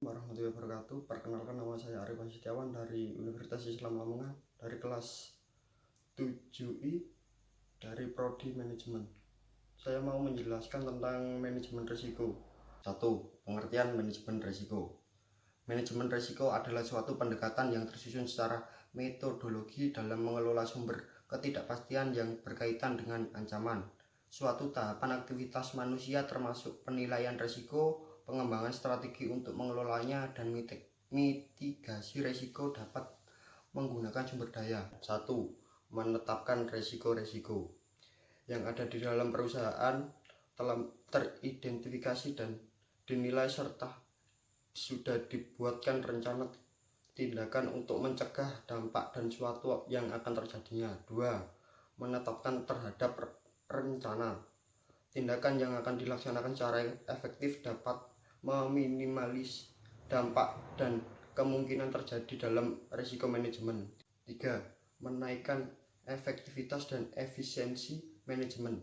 Warahmatullahi wabarakatuh. Perkenalkan, nama saya Arifan Setiawan dari Universitas Islam Lamongan, dari kelas 7I dari Prodi Manajemen. Saya mau menjelaskan tentang manajemen risiko. 1. Pengertian manajemen risiko. Manajemen risiko adalah suatu pendekatan yang tersusun secara metodologi dalam mengelola sumber ketidakpastian yang berkaitan dengan ancaman. Suatu tahapan aktivitas manusia termasuk penilaian risiko, pengembangan strategi untuk mengelolanya, dan mitigasi risiko dapat menggunakan sumber daya. 1. Menetapkan risiko-risiko yang ada di dalam perusahaan telah teridentifikasi dan dinilai serta sudah dibuatkan rencana tindakan untuk mencegah dampak dan suatu yang akan terjadinya. 2. Menetapkan terhadap rencana tindakan yang akan dilaksanakan secara efektif dapat meminimalis dampak dan kemungkinan terjadi dalam risiko manajemen. 3. Menaikkan efektivitas dan efisiensi manajemen.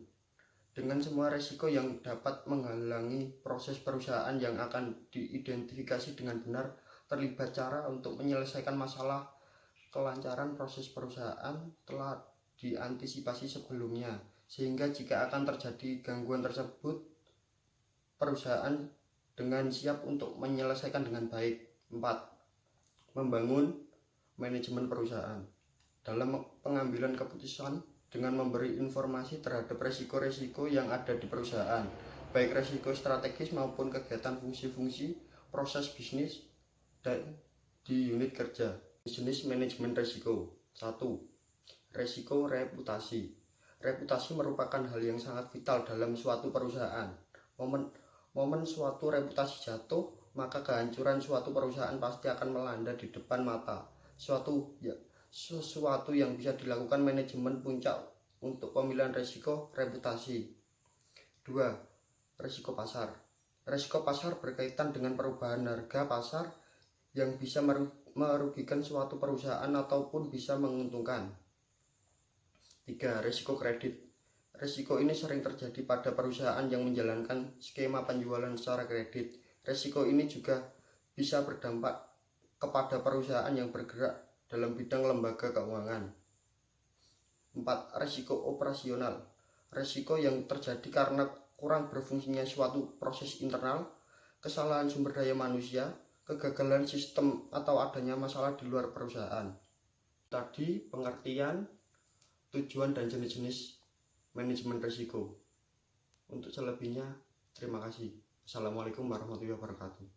Dengan semua risiko yang dapat menghalangi proses perusahaan yang akan diidentifikasi dengan benar, terlibat cara untuk menyelesaikan masalah. Kelancaran proses perusahaan telah diantisipasi sebelumnya, sehingga jika akan terjadi gangguan tersebut, perusahaan dengan siap untuk menyelesaikan dengan baik. 4. Membangun manajemen perusahaan. Dalam pengambilan keputusan dengan memberi informasi terhadap risiko-risiko yang ada di perusahaan, baik risiko strategis maupun kegiatan fungsi-fungsi proses bisnis dan di unit kerja. Jenis manajemen risiko. 1. Risiko reputasi. Reputasi merupakan hal yang sangat vital dalam suatu perusahaan. Momen suatu reputasi jatuh, maka kehancuran suatu perusahaan pasti akan melanda di depan mata. Sesuatu yang bisa dilakukan manajemen puncak untuk pemilihan risiko reputasi. 2. Risiko pasar. Risiko pasar berkaitan dengan perubahan harga pasar yang bisa merugikan suatu perusahaan ataupun bisa menguntungkan. 3. Risiko kredit. Risiko ini sering terjadi pada perusahaan yang menjalankan skema penjualan secara kredit. Risiko ini juga bisa berdampak kepada perusahaan yang bergerak dalam bidang lembaga keuangan. 4. Risiko operasional. Risiko yang terjadi karena kurang berfungsinya suatu proses internal, kesalahan sumber daya manusia, kegagalan sistem, atau adanya masalah di luar perusahaan. Tadi pengertian, tujuan, dan jenis-jenis manajemen risiko. Untuk selebihnya, terima kasih. Assalamualaikum warahmatullahi wabarakatuh.